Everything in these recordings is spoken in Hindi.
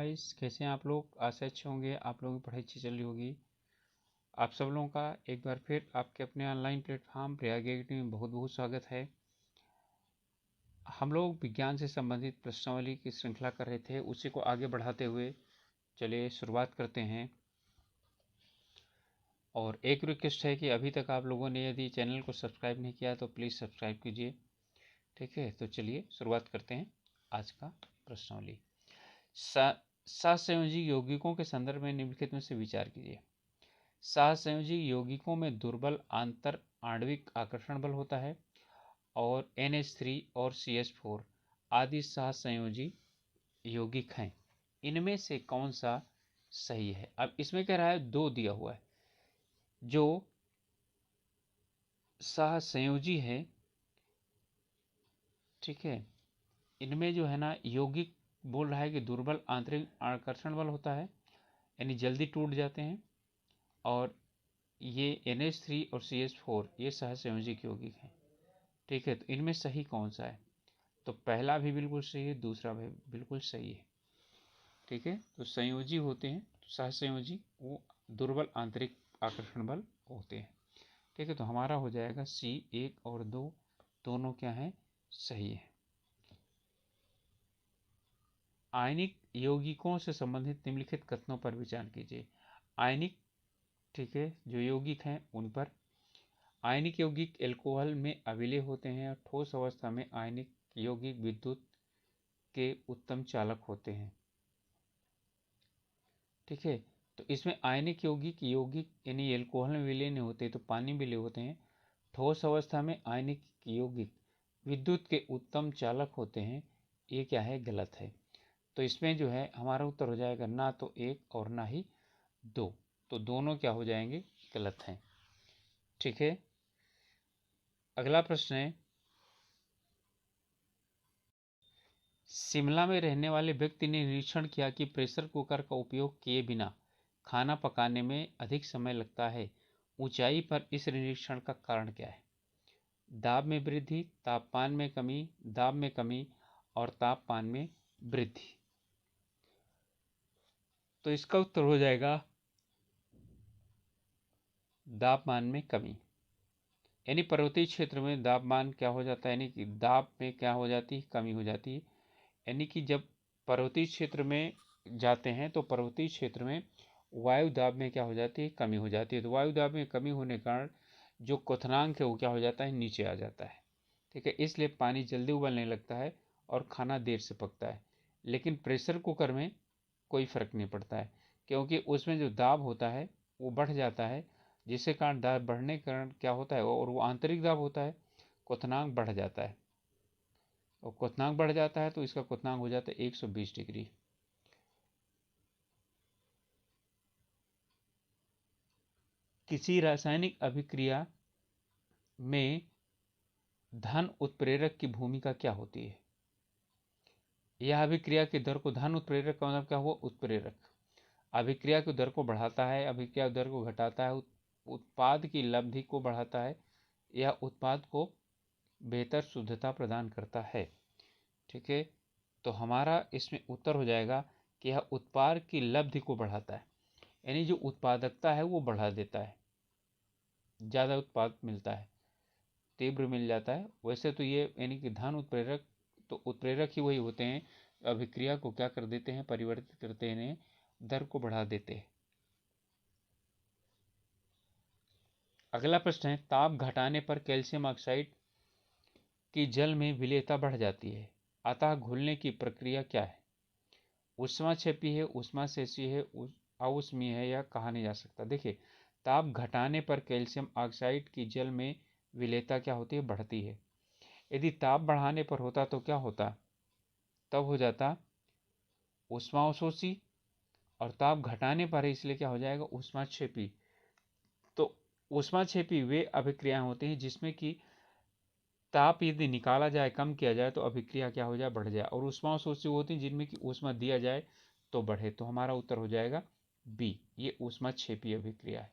गाइस, कैसे हैं आप लोग। आशा अच्छे होंगे, आप लोगों की पढ़ाई अच्छी चल रही होगी। आप सब लोगों का एक बार फिर आपके अपने ऑनलाइन प्लेटफॉर्म प्रयाग एकेडमी में बहुत बहुत स्वागत है। हम लोग विज्ञान से संबंधित प्रश्नावली की श्रृंखला कर रहे थे, उसी को आगे बढ़ाते हुए चलिए शुरुआत करते हैं। और एक रिक्वेस्ट है कि अभी तक आप लोगों ने यदि चैनल को सब्सक्राइब नहीं किया तो प्लीज़ सब्सक्राइब कीजिए। ठीक है, तो चलिए शुरुआत करते हैं आज का प्रश्नावली। सहसंयोजी यौगिकों के संदर्भ में निम्नलिखित में से विचार कीजिए। सहसंयोजी यौगिकों में दुर्बल आंतर आणविक आकर्षण बल होता है और NH3 और CH4 आदि सहसंयोजी यौगिक हैं। इनमें से कौन सा सही है? अब इसमें कह रहा है दो दिया हुआ है। जो सहसंयोजी है, ठीक है, इनमें जो है ना यौगिक बोल रहा है कि दुर्बल आंतरिक आकर्षण बल होता है, यानी जल्दी टूट जाते हैं। और ये NH3 और CH4 ये सहसंयोजिक यौगिक हैं। ठीक है, तो इनमें सही कौन सा है? तो पहला भी बिल्कुल सही है, दूसरा भी बिल्कुल सही है। ठीक है, तो संयोजी होते हैं, तो सहसंयोजी वो दुर्बल आंतरिक आकर्षण बल होते हैं। ठीक है, तो हमारा हो जाएगा C 1 और 2 दोनों क्या है? सही है। आयनिक यौगिकों से संबंधित निम्नलिखित कथनों पर विचार कीजिए। आयनिक, ठीक है, जो यौगिक हैं उन पर। आयनिक यौगिक एल्कोहल में अविलेय होते हैं और ठोस अवस्था में आयनिक यौगिक विद्युत के उत्तम चालक होते हैं। ठीक है, तो इसमें आयनिक यौगिक यानी एल्कोहल में विलय नहीं होते तो पानी में विलय होते हैं। ठोस अवस्था में आयनिक यौगिक विद्युत के उत्तम चालक होते हैं। ये क्या है? गलत है। तो इसमें जो है हमारा उत्तर हो जाएगा ना तो 1 और ना ही 2, तो दोनों क्या हो जाएंगे? गलत हैं। ठीक है, अगला प्रश्न है, शिमला में रहने वाले व्यक्ति ने निरीक्षण किया कि प्रेशर कुकर का उपयोग किए बिना खाना पकाने में अधिक समय लगता है। ऊंचाई पर इस निरीक्षण का कारण क्या है? दाब में वृद्धि, तापमान में कमी, दाब में कमी और तापमान में वृद्धि। तो इसका उत्तर हो जाएगा तापमान में कमी। यानी पर्वतीय क्षेत्र में तापमान क्या हो जाता है, यानी कि दाब में क्या हो जाती है? कमी हो जाती है। यानी कि जब पर्वतीय क्षेत्र में जाते हैं तो पर्वतीय क्षेत्र में वायु दाब में क्या हो जाती है? कमी हो जाती है। तो वायु दाब में कमी होने के कारण जो क्वथनांक है वो क्या हो जाता है? नीचे आ जाता है। ठीक है, इसलिए पानी जल्दी उबलने लगता है और खाना देर से पकता है। लेकिन प्रेशर कुकर में कोई फर्क नहीं पड़ता है, क्योंकि उसमें जो दाब होता है वो बढ़ जाता है, जिसके कारण दाब बढ़ने के कारण क्या होता है, और वो आंतरिक दाब होता है, क्वथनांक बढ़ जाता है। और क्वथनांक बढ़ जाता है तो इसका क्वथनांक हो जाता है 120 डिग्री। किसी रासायनिक अभिक्रिया में धन उत्प्रेरक की भूमिका क्या होती है? यह अभिक्रिया की दर को, धन उत्प्रेरक का मतलब क्या हुआ? उत्प्रेरक अभिक्रिया की दर को बढ़ाता है, अभिक्रिया दर को घटाता है, उत्पाद की लब्धि को बढ़ाता है, यह उत्पाद को बेहतर शुद्धता प्रदान करता है। ठीक है, तो हमारा इसमें उत्तर हो जाएगा कि यह उत्पाद की लब्धि को बढ़ाता है, यानी जो उत्पादकता है वो बढ़ा देता है, ज़्यादा उत्पाद मिलता है, तीव्र मिल जाता है। वैसे तो ये यानी कि धन उत्प्रेरक, तो उत्प्रेरक ही वही होते हैं, अभिक्रिया को क्या कर देते हैं? परिवर्तित करते हैं, दर को बढ़ा देते हैं। अगला प्रश्न है, ताप घटाने पर कैल्शियम ऑक्साइड की जल में विलेयता बढ़ जाती है, अतः घुलने की प्रक्रिया क्या है? ऊष्माक्षेपी है, ऊष्माशेषी है, अऊष्मीय है, या कहा नहीं जा सकता। देखिए, ताप घटाने पर कैल्शियम ऑक्साइड की जल में विलेयता क्या होती है? बढ़ती है। यदि ताप बढ़ाने पर होता तो क्या होता? तब हो जाता ऊष्माअवशोषी, और ताप घटाने पर है इसलिए क्या हो जाएगा? ऊष्माक्षेपी। तो ऊष्माक्षेपी वे अभिक्रियाएं होती हैं जिसमें कि ताप यदि निकाला जाए, कम किया जाए तो अभिक्रिया क्या हो जाए? बढ़ जाए। और ऊष्माअवशोषी होती हैं जिनमें कि ऊष्मा दिया जाए तो बढ़े। तो हमारा उत्तर हो जाएगा बी, ये ऊष्माक्षेपी अभिक्रिया है।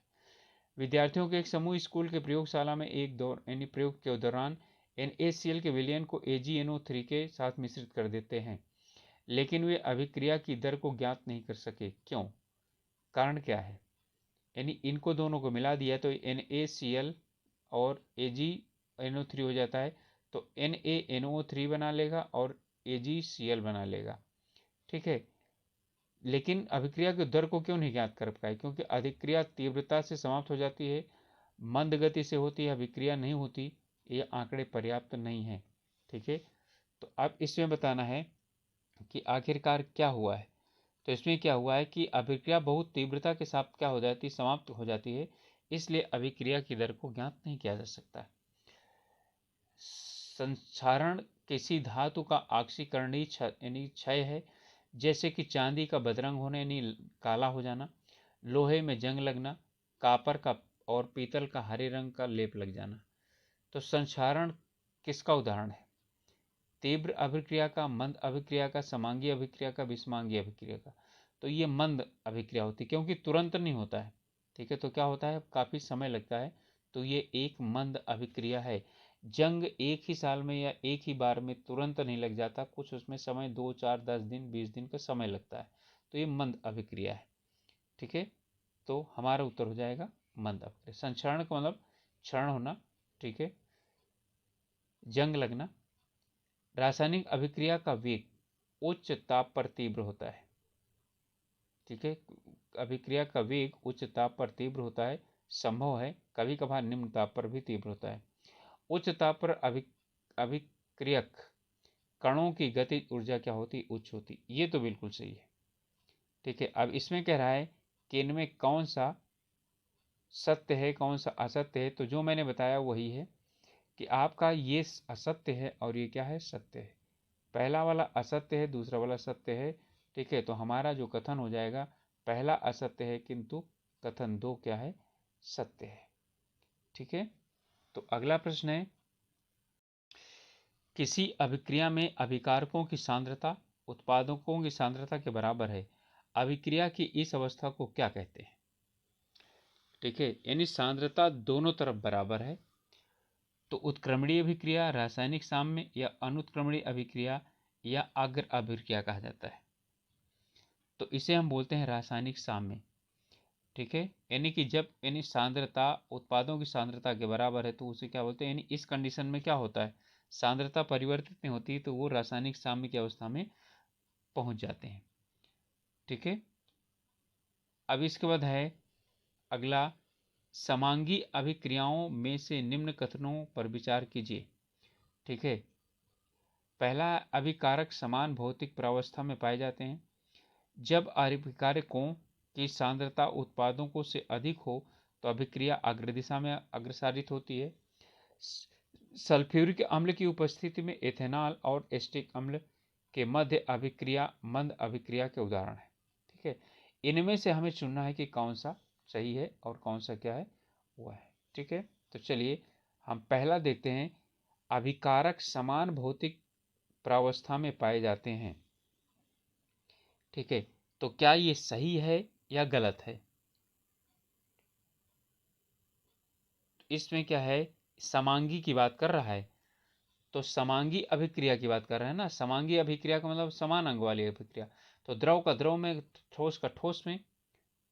विद्यार्थियों के एक समूह स्कूल के प्रयोगशाला में यानी प्रयोग के दौरान NaCl के विलयन को AgNO3 के साथ मिश्रित कर देते हैं। लेकिन वे अभिक्रिया की दर को ज्ञात नहीं कर सके। क्यों? कारण क्या है? यानी इनको दोनों को मिला दिया तो NaCl और AgNO3 हो जाता है, तो NaNO3 बना लेगा और AgCl बना लेगा। ठीक है, लेकिन अभिक्रिया की दर को क्यों नहीं ज्ञात कर पाए? क्योंकि अभिक्रिया तीव्रता से समाप्त हो जाती है, मंद गति से होती है, अभिक्रिया नहीं होती। ये आंकड़े पर्याप्त नहीं है। ठीक है, तो अब इसमें बताना है कि आखिरकार क्या हुआ है। तो इसमें क्या हुआ है कि अभिक्रिया बहुत तीव्रता के साथ क्या हो जाती है, समाप्त हो जाती है, इसलिए अभिक्रिया की दर को ज्ञात नहीं किया जा सकता। संक्षारण किसी धातु का ऑक्सीकरणीय यानी क्षय है, जैसे कि चांदी का बदरंग होना यानी काला हो जाना, लोहे में जंग लगना, कापर का और पीतल का हरे रंग का लेप लग जाना। तो संक्षारण किसका उदाहरण है? तीव्र अभिक्रिया का, मंद अभिक्रिया का, समांगी अभिक्रिया का, विषमांगी अभिक्रिया का। तो ये मंद अभिक्रिया होती है, क्योंकि तुरंत नहीं होता है। ठीक है, तो क्या होता है, काफी समय लगता है, तो ये एक मंद अभिक्रिया है। जंग एक ही साल में या एक ही बार में तुरंत नहीं लग जाता, कुछ उसमें समय 2, 4, 10 दिन, 20 दिन का समय लगता है, तो ये मंद अभिक्रिया है। ठीक है, तो हमारा उत्तर हो जाएगा मंद अभिक्रिया। संक्षारण का मतलब क्षरण होना। ठीक है, जंग लगना। रासायनिक अभिक्रिया का वेग उच्च ताप पर तीव्र होता है। ठीक है, अभिक्रिया का वेग उच्च ताप पर तीव्र होता है, संभव है कभी कभार निम्न ताप पर भी तीव्र होता है। उच्च ताप पर अभिक्रियक कणों की गतिज ऊर्जा क्या होती, उच्च होती। ये तो बिल्कुल सही है। ठीक है, अब इसमें कह रहा है कि इनमें कौन सा सत्य है, कौन सा असत्य है। तो जो मैंने बताया वही है कि आपका ये असत्य है और ये क्या है, सत्य है। पहला वाला असत्य है, दूसरा वाला सत्य है। ठीक है, तो हमारा जो कथन हो जाएगा, पहला असत्य है किंतु कथन 2 क्या है, सत्य है। ठीक है, तो अगला प्रश्न है, किसी अभिक्रिया में अभिकारकों की सांद्रता उत्पादकों की सांद्रता के बराबर है, अभिक्रिया की इस अवस्था को क्या कहते हैं? ठीक है, यानी सांद्रता दोनों तरफ बराबर है, तो उत्क्रमणीय अभिक्रिया, रासायनिक साम्य या अनुत्क्रमणीय अभिक्रिया या अग्र अभिक्रिया कहा जाता है। तो इसे हम बोलते हैं रासायनिक साम्य। ठीक है, यानी कि जब यानी सांद्रता उत्पादों की सांद्रता के बराबर है तो उसे क्या बोलते हैं, यानी इस कंडीशन में क्या होता है, सांद्रता परिवर्तित नहीं होती, तो वो रासायनिक साम्य की अवस्था में पहुंच जाते हैं। ठीक है, अब इसके बाद है अगला, समांगी अभिक्रियाओं में से निम्न कथनों पर विचार कीजिए। ठीक है, पहला, अभिकारक समान भौतिक प्रावस्था में पाए जाते हैं। जब अभिकारकों की सांद्रता उत्पादों को से अधिक हो तो अभिक्रिया अग्र दिशा में अग्रसारित होती है। सल्फ्यूरिक अम्ल की उपस्थिति में एथेनॉल और एस्टिक अम्ल के मध्य अभिक्रिया मंद अभिक्रिया के उदाहरण है। ठीक है, इनमें से हमें चुनना है कि कौन सा सही है और कौन सा क्या है, वो है। ठीक है, तो चलिए हम पहला देखते हैं, अभिकारक समान भौतिक प्रावस्था में पाए जाते हैं। ठीक है, तो क्या ये सही है या गलत है? इसमें क्या है, समांगी की बात कर रहा है, तो समांगी अभिक्रिया की बात कर रहे हैं ना। समांगी अभिक्रिया का मतलब समान अंग वाली अभिक्रिया, तो द्रव का द्रव में, ठोस का ठोस में।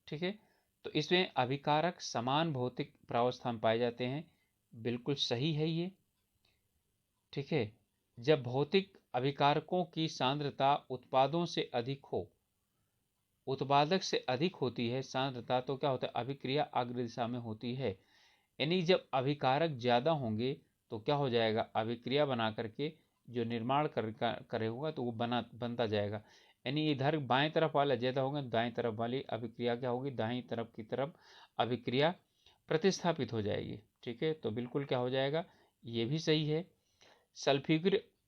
ठीक है, तो इसमें अभिकारक समान भौतिक प्रावस्था में पाए जाते हैं, बिल्कुल सही है ये। ठीक है, जब भौतिक अभिकारकों की सांद्रता उत्पादों से अधिक हो, उत्पादक से अधिक होती है सांद्रता, तो क्या होता है, अभिक्रिया अग्र दिशा में होती है। यानी जब अभिकारक ज्यादा होंगे तो क्या हो जाएगा, अभिक्रिया बना करके जो निर्माण करे होगा तो वो बनता जाएगा। यानी इधर बाएं तरफ वाला ज्यादा होगा, दाएं तरफ वाली अभिक्रिया क्या होगी, दाएं तरफ की तरफ अभिक्रिया प्रतिस्थापित हो जाएगी। ठीक है, तो बिल्कुल क्या हो जाएगा, ये भी सही है।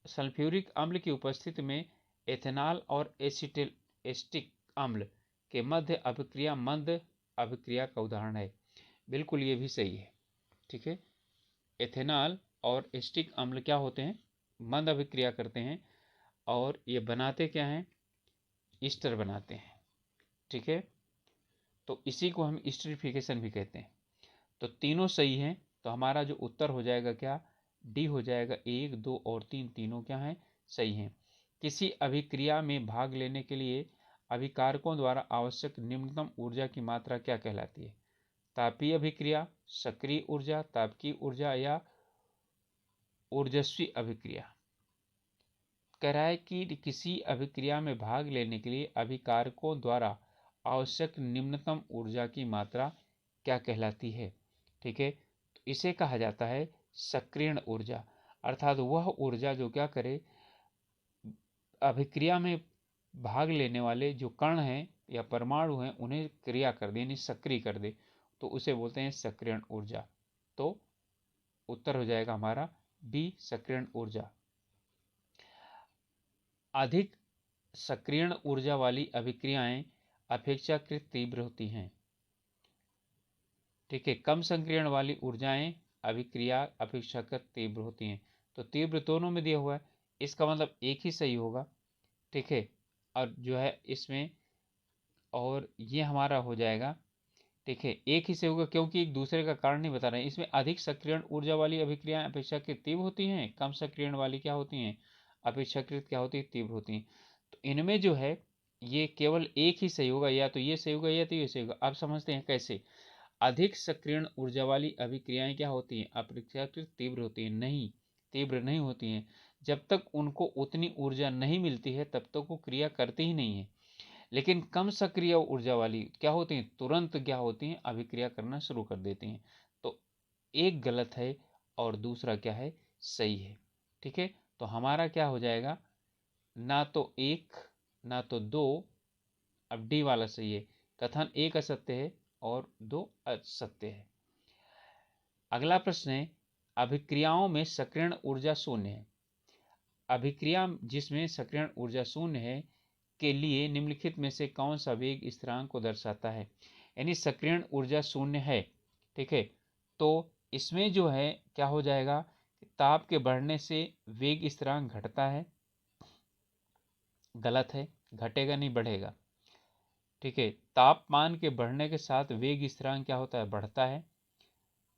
सल्फ्यूरिक अम्ल की उपस्थिति में एथेनॉल और एस्टिक अम्ल के मध्य अभिक्रिया मंद अभिक्रिया का उदाहरण है, बिल्कुल ये भी सही है। ठीक है, एथेनॉल और एस्टिक अम्ल क्या होते हैं, मंद अभिक्रिया करते हैं, और ये बनाते क्या हैं, ईस्टर बनाते हैं। ठीक है, तो इसी को हम ईस्टरिफिकेशन भी कहते हैं। तो तीनों सही हैं, तो हमारा जो उत्तर हो जाएगा क्या, डी हो जाएगा। 1, 2 और 3 तीनों क्या हैं, सही हैं। किसी अभिक्रिया में भाग लेने के लिए अभिकारकों द्वारा आवश्यक निम्नतम ऊर्जा की मात्रा क्या कहलाती है? तापीय अभिक्रिया, सक्रिय ऊर्जा, तापकीय ऊर्जा या ऊर्जस्वी अभिक्रिया। कह रहा है कि किसी अभिक्रिया में भाग लेने के लिए अभिकारकों द्वारा आवश्यक निम्नतम ऊर्जा की मात्रा क्या कहलाती है? ठीक है, तो इसे कहा जाता है सक्रियण ऊर्जा, अर्थात वह ऊर्जा जो क्या करे, अभिक्रिया में भाग लेने वाले जो कण हैं या परमाणु हैं उन्हें क्रिया कर दे, यानी सक्रिय कर दे, तो उसे बोलते हैं सक्रियण ऊर्जा। तो उत्तर हो जाएगा हमारा बी, सक्रियण ऊर्जा। अधिक सक्रियण ऊर्जा वाली अभिक्रियाएं अपेक्षाकृत तीव्र होती हैं। ठीक है, कम सक्रियण वाली ऊर्जाएं अभिक्रिया अपेक्षाकृत तीव्र होती हैं। तो तीव्र दोनों में दिया हुआ है, इसका मतलब एक ही सही होगा। ठीक है, और जो है इसमें, और ये हमारा हो जाएगा, ठीक है, एक ही से होगा क्योंकि एक दूसरे का कारण नहीं बता रहे हैं। इसमें अधिक सक्रियण ऊर्जा वाली अभिक्रियाएं अपेक्षाकृत तीव्र होती हैं, कम सक्रियण वाली क्या होती हैं, अपेक्षाकृत क्या होती है, तीव्र होती हैं। तो इनमें जो है ये केवल एक ही सही होगा, या तो ये सही होगा या तो ये सही होगा। अब समझते हैं कैसे। अधिक सक्रियण ऊर्जा वाली अभिक्रियाएं क्या होती हैं, अपेक्षाकृत तीव्र होती हैं? नहीं, तीव्र नहीं होती हैं। जब तक उनको उतनी ऊर्जा नहीं मिलती है तब तक वो क्रिया करती ही नहीं है। लेकिन कम सक्रिय ऊर्जा वाली क्या होती हैं, तुरंत क्या होती हैं, अभिक्रिया करना शुरू कर देती हैं। तो एक गलत है और दूसरा क्या है, सही है। ठीक है, तो हमारा क्या हो जाएगा, ना तो एक ना तो दो, अब डी वाला सही है। कथन एक असत्य है और दो असत्य है। अगला प्रश्न है, अभिक्रियाओं में सक्रियण ऊर्जा शून्य है। अभिक्रिया जिसमें सक्रियण ऊर्जा शून्य है के लिए निम्नलिखित में से कौन सा वेग स्थिरांक को दर्शाता है? यानी सक्रियण ऊर्जा शून्य है, ठीक है, तो इसमें जो है क्या हो जाएगा, ताप के बढ़ने से वेग स्थिरांक घटता है। गलत है, घटेगा नहीं, बढ़ेगा। ठीक है, तापमान के बढ़ने के साथ वेग स्थिरांक क्या होता है, बढ़ता है।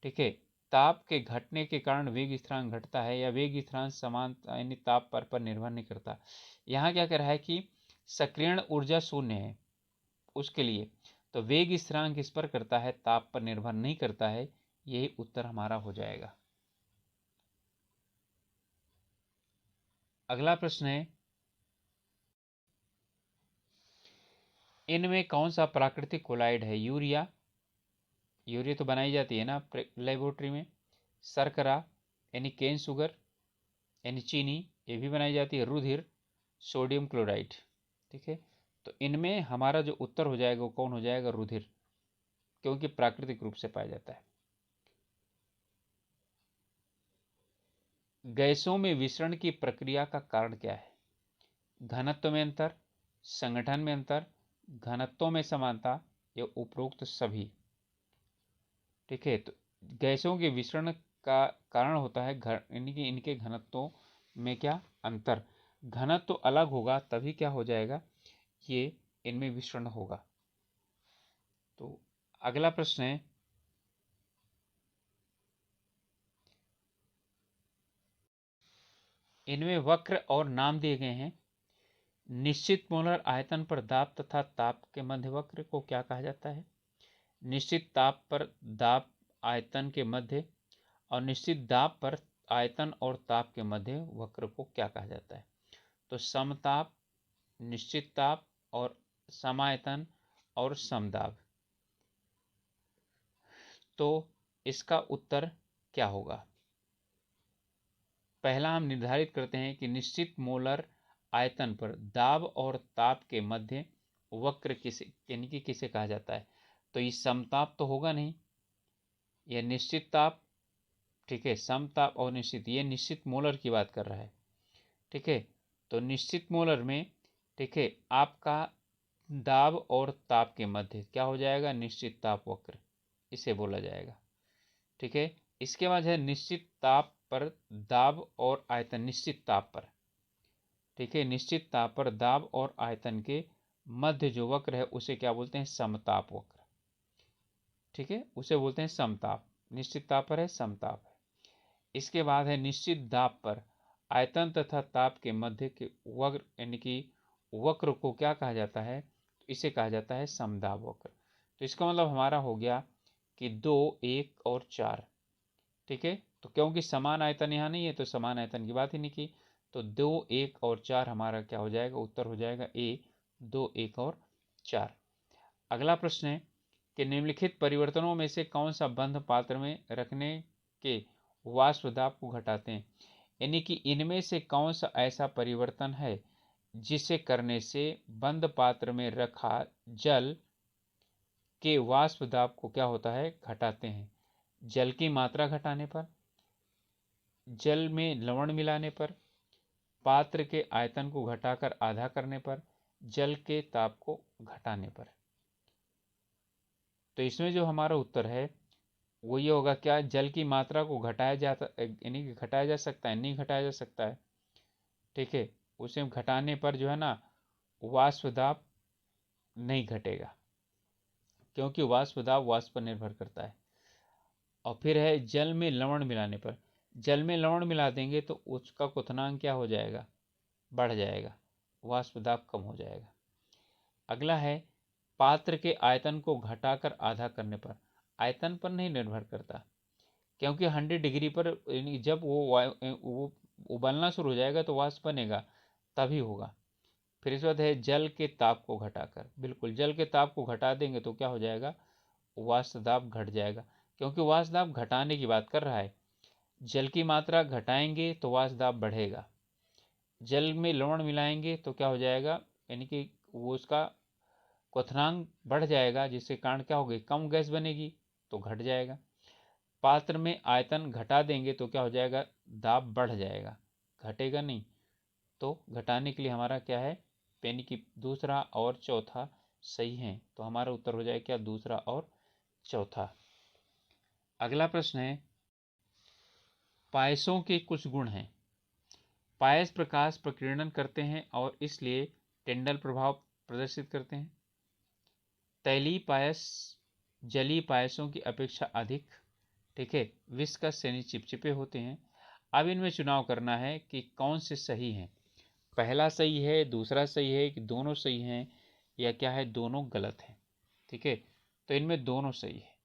ठीक है, ताप के घटने के कारण वेग स्थिरांक घटता है, या वेग स्थिरांक समान यानी ताप पर निर्भर नहीं करता। यहाँ क्या कर रहा है कि सक्रियण ऊर्जा शून्य है उसके लिए, तो वेग स्थिरांक किस पर करता है, ताप पर निर्भर नहीं करता है। यही उत्तर हमारा हो जाएगा। अगला प्रश्न है, इनमें कौन सा प्राकृतिक कोलाइड है? यूरिया, यूरिया तो बनाई जाती है ना लेबोरेटरी में। शर्करा यानी केन शुगर यानी चीनी, ये भी बनाई जाती है। रुधिर, सोडियम क्लोराइड। ठीक है, तो इनमें हमारा जो उत्तर हो जाएगा वो कौन हो जाएगा, रुधिर, क्योंकि प्राकृतिक रूप से पाया जाता है। गैसों में विसरण की प्रक्रिया का कारण क्या है? घनत्व में अंतर, संगठन में अंतर, घनत्वों में समानता, या उपरोक्त सभी। ठीक है, तो गैसों के विसरण का कारण होता है इनके घनत्वों में क्या अंतर। घनत्व अलग होगा तभी क्या हो जाएगा, ये इनमें विसरण होगा। तो अगला प्रश्न है, इनमें वक्र और नाम दिए गए हैं। निश्चित मोलर आयतन पर दाब तथा ताप के मध्य वक्र को क्या कहा जाता है? निश्चित ताप पर दाब आयतन के मध्य और निश्चित दाब पर आयतन और ताप के मध्य वक्र को क्या कहा जाता है? तो समताप, निश्चित ताप और समायतन और समदाब। तो इसका उत्तर क्या होगा? पहला हम निर्धारित करते हैं कि निश्चित मोलर आयतन पर दाब और ताप के मध्य वक्र किसे यानी कि किसे कहा जाता है? तो ये समताप तो होगा नहीं, यह निश्चित ताप। ठीक है, समताप और निश्चित, ये निश्चित मोलर की बात कर रहा है। ठीक है, तो निश्चित मोलर में, ठीक है, आपका दाब और ताप के मध्य क्या हो जाएगा, निश्चित ताप वक्र, इसे बोला जाएगा। ठीक है, इसके बाद है निश्चित ताप पर दाब और आयतन, निश्चित ताप पर, ठीक है, निश्चित ताप पर दाब और आयतन के मध्य जो वक्र है उसे क्या बोलते हैं, समताप वक्र। ठीक है, उसे बोलते हैं समताप। निश्चित ताप पर है, समताप है। इसके बाद है निश्चित दाब पर आयतन तथा ताप के मध्य के वक्र यानी कि वक्र को क्या कहा जाता है, इसे कहा जाता है समदाब वक्र। तो इसका मतलब हमारा हो गया कि 2, 1 और 4। ठीक है, तो क्योंकि समान आयतन यहाँ नहीं है तो समान आयतन की बात ही नहीं की, तो 2, 1 और 4 हमारा क्या हो जाएगा, उत्तर हो जाएगा ए, 2, 1 और 4। अगला प्रश्न है कि निम्नलिखित परिवर्तनों में से कौन सा बंद पात्र में रखने के वाष्प दाब को घटाते हैं, यानी कि इनमें से कौन सा ऐसा परिवर्तन है जिसे करने से बंद पात्र में रखा जल के वाष्प दाब को क्या होता है, घटाते हैं। जल की मात्रा घटाने पर, जल में लवण मिलाने पर, पात्र के आयतन को घटाकर आधा करने पर, जल के ताप को घटाने पर। तो इसमें जो हमारा उत्तर है वो ये होगा, क्या जल की मात्रा को घटाया जाता यानी कि घटाया जा सकता है, नहीं घटाया जा सकता है। ठीक है, उसे घटाने पर जो है ना वाष्प दाब नहीं घटेगा, क्योंकि वाष्प दाब वाष्प पर निर्भर करता है। और फिर है जल में लवण मिलाने पर, जल में लवण मिला देंगे तो उसका क्वथनांक क्या हो जाएगा, बढ़ जाएगा, वाष्प दाब कम हो जाएगा। अगला है पात्र के आयतन को घटाकर आधा करने पर, आयतन पर नहीं निर्भर करता, क्योंकि 100 डिग्री पर जब वो उबलना शुरू हो जाएगा तो वाष्प बनेगा, तभी होगा। फिर इस बात है जल के ताप को घटाकर, बिल्कुल जल के ताप को घटा देंगे तो क्या हो जाएगा, वाष्प दाब घट जाएगा, क्योंकि वाष्प दाब घटाने की बात कर रहा है। जल की मात्रा घटाएंगे तो वाष्प दाब बढ़ेगा, जल में लवण मिलाएंगे तो क्या हो जाएगा, यानी कि वो उसका क्वथनांक बढ़ जाएगा, जिसके कारण क्या होगी, कम गैस बनेगी तो घट जाएगा। पात्र में आयतन घटा देंगे तो क्या हो जाएगा, दाब बढ़ जाएगा, घटेगा नहीं। तो घटाने के लिए हमारा क्या है, यानी कि दूसरा और चौथा सही है, तो हमारा उत्तर हो जाएगा क्या, दूसरा और चौथा। अगला प्रश्न है पायसों के कुछ गुण हैं। पायस प्रकाश प्रकीर्णन करते हैं और इसलिए टेंडल प्रभाव प्रदर्शित करते हैं। तैलीय पायस जलीय पायसों की अपेक्षा अधिक, ठीक है, विस्कस यानी चिपचिपे होते हैं। अब इनमें चुनाव करना है कि कौन से सही हैं, पहला सही है, दूसरा सही है, कि दोनों सही हैं, या क्या है, दोनों गलत हैं। ठीक है, तो इनमें दोनों सही है।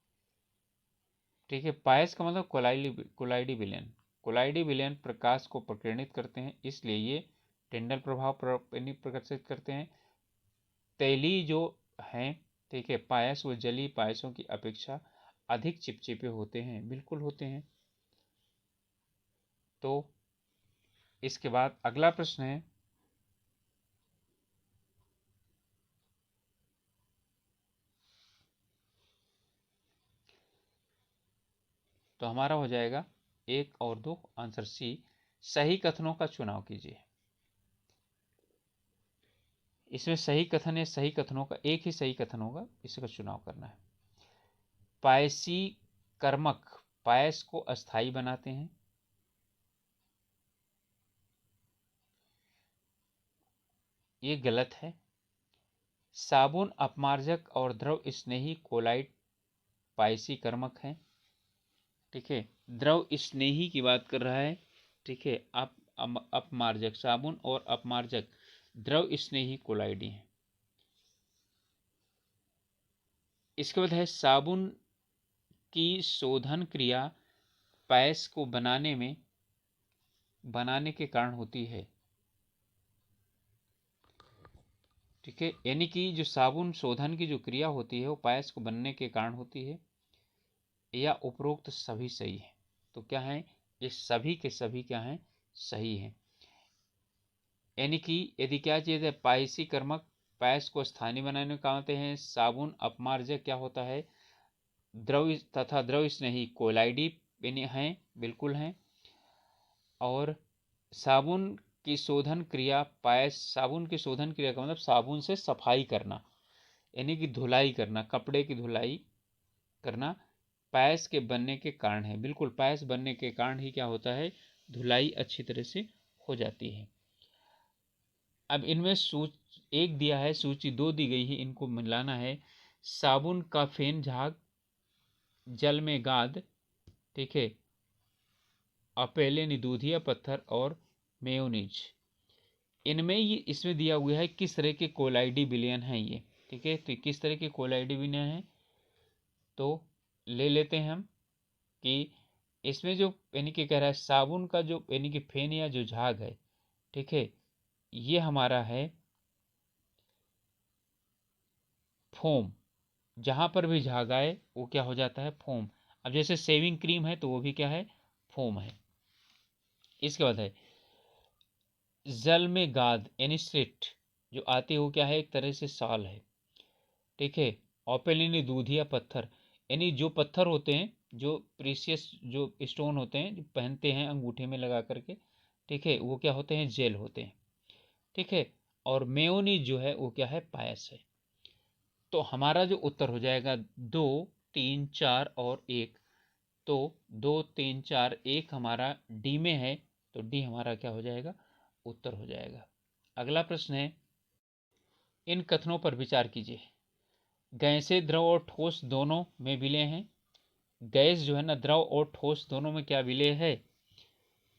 ठीक है, पायस का मतलब कोलाइडी विलयन, कोलाइडी विलयन प्रकाश को प्रकीर्णित करते हैं, इसलिए ये टेंडल प्रभाव प्रदर्शित करते हैं। तैलीय जो हैं, ठीक है, पायस वो जलीय पायसों की अपेक्षा अधिक चिपचिपे होते हैं, बिल्कुल होते हैं। तो इसके बाद अगला प्रश्न है तो हमारा हो जाएगा 1 और 2 आंसर सी। सही कथनों का चुनाव कीजिए। इसमें सही कथन है, सही कथनों का एक ही सही कथन होगा, इसका चुनाव करना है। पायसी कर्मक पायस को अस्थाई बनाते हैं, ये गलत है। साबुन अपमार्जक और द्रव स्नेही कोलाइट पायसी कर्मक हैं। ठीक है, द्रव स्नेही की बात कर रहा है। ठीक है, अपमार्जक साबुन और अपमार्जक द्रव स्नेही कोलाइडी हैं। इसके बाद है साबुन की शोधन क्रिया पायस को बनाने के कारण होती है। ठीक है, यानी कि जो साबुन शोधन की जो क्रिया होती है वो पायस को बनने के कारण होती है, या उपरोक्त सभी सही है। तो क्या है, ये सभी के सभी क्या हैं, सही है। यानी कि यदि क्या चीज़ है, पायसी कर्मक पायस को स्थानीय बनाने का होते हैं, साबुन अपमार्जक क्या होता है, द्रव तथा द्रव स्नेही कोलाइडी हैं, बिल्कुल हैं। और साबुन की शोधन क्रिया पायस, साबुन की शोधन क्रिया का मतलब साबुन से सफाई करना, यानी कि धुलाई करना, कपड़े की धुलाई करना पायस के बनने के कारण है, बिल्कुल पायस बनने के कारण ही क्या होता है, धुलाई अच्छी तरह से हो जाती है। अब इनमें सूची 1 दिया है, सूची 2 दी गई है, इनको मिलाना है। साबुन का फेन झाग जल में गाद, ठीक है, अपेले दूधिया पत्थर और मेयोनीज। इनमें ये इसमें दिया हुआ है किस तरह के कोलाइडी विलयन हैं ये, ठीक है। तो किस तरह के कोलाइडी विलयन हैं, तो ले लेते हैं हम कि इसमें जो यानी कि कह रहा है साबुन का जो यानी कि फेन या जो झाग है, ठीक है, ये हमारा है फोम। जहाँ पर भी झाग आए वो क्या हो जाता है, फोम। अब जैसे शेविंग क्रीम है तो वो भी क्या है, फोम है। इसके बाद है जल में गाद यानी स्लिट जो आती है वो क्या है, एक तरह से साल है, ठीक है। ओपेल यानी दूध या पत्थर, यानी जो पत्थर होते हैं, जो प्रीसियस जो स्टोन होते हैं जो पहनते हैं अंगूठे में लगा करके, ठीक है, वो क्या होते हैं, जेल होते हैं, ठीक है। और मेयोनीज जो है वो क्या है, पायस है। तो हमारा जो उत्तर हो जाएगा 2, 3, 4 और 1। तो 2, 3, 4, 1 हमारा डी में है, तो डी हमारा क्या हो जाएगा, उत्तर हो जाएगा। अगला प्रश्न है, इन कथनों पर विचार कीजिए। गैसें द्रव और ठोस दोनों में विलय हैं। गैस जो है ना, द्रव और ठोस दोनों में क्या विलय है,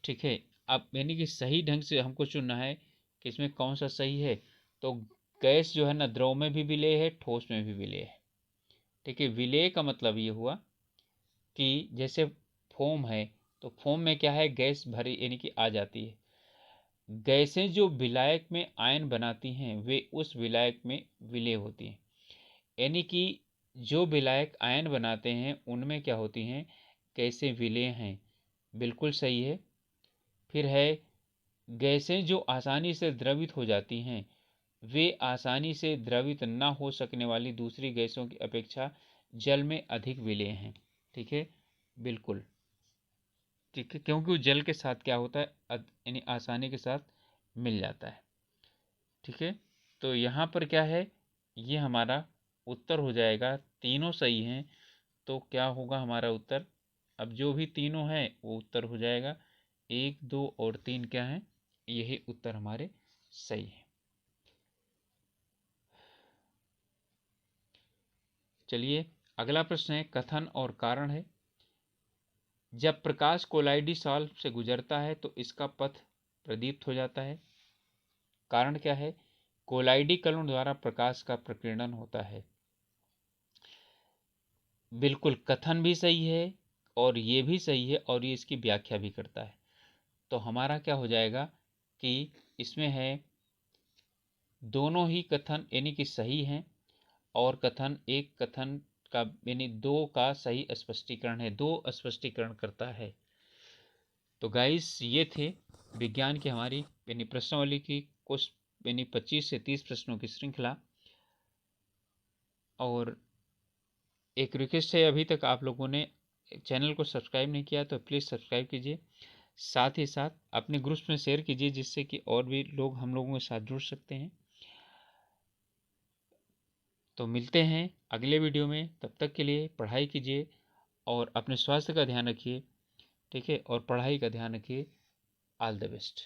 ठीक है। अब यानी कि सही ढंग से हमको चुनना है कि इसमें कौन सा सही है। तो गैस जो है ना, द्रव में भी विलय है, ठोस में भी विलय है, ठीक है। विलय का मतलब ये हुआ कि जैसे फोम है, तो फोम में क्या है, गैस भरी यानी कि आ जाती है। गैसें जो विलायक में आयन बनाती हैं वे उस विलायक में विलय होती हैं, यानी कि जो विलायक आयन बनाते हैं उनमें क्या होती हैं, गैसें विलय हैं, बिल्कुल सही है। फिर है गैसें जो आसानी से द्रवित हो जाती हैं वे आसानी से द्रवित न हो सकने वाली दूसरी गैसों की अपेक्षा जल में अधिक विलय हैं, ठीक है, बिल्कुल ठीक है, क्योंकि वो जल के साथ क्या होता है, यानी आसानी के साथ मिल जाता है, ठीक है। तो यहाँ पर क्या है, ये हमारा उत्तर हो जाएगा, तीनों सही हैं। तो क्या होगा हमारा उत्तर, अब जो भी तीनों हैं वो उत्तर हो जाएगा, 1, 2 और 3 क्या है, यही उत्तर हमारे सही है। चलिए अगला प्रश्न है, कथन और कारण है। जब प्रकाश कोलाइडी से गुजरता है तो इसका पथ प्रदीप्त हो जाता है। कारण क्या है, कोलाइडी कणों द्वारा प्रकाश का प्रकीर्णन होता है। बिल्कुल कथन भी सही है और ये भी सही है और ये इसकी व्याख्या भी करता है। तो हमारा क्या हो जाएगा कि इसमें है दोनों ही कथन यानी कि सही हैं, और कथन एक कथन का यानी दो का सही स्पष्टीकरण है, दो स्पष्टीकरण करता है। तो गाइस ये थे विज्ञान की हमारी यानी प्रश्नावली की कुछ यानी 25 से 30 प्रश्नों की श्रृंखला। और एक रिक्वेस्ट है, अभी तक आप लोगों ने चैनल को सब्सक्राइब नहीं किया तो प्लीज़ सब्सक्राइब कीजिए, साथ ही साथ अपने ग्रुप्स में शेयर कीजिए जिससे कि और भी लोग हम लोगों के साथ जुड़ सकते हैं। तो मिलते हैं अगले वीडियो में, तब तक के लिए पढ़ाई कीजिए और अपने स्वास्थ्य का ध्यान रखिए, ठीक है, और पढ़ाई का ध्यान रखिए। All the best.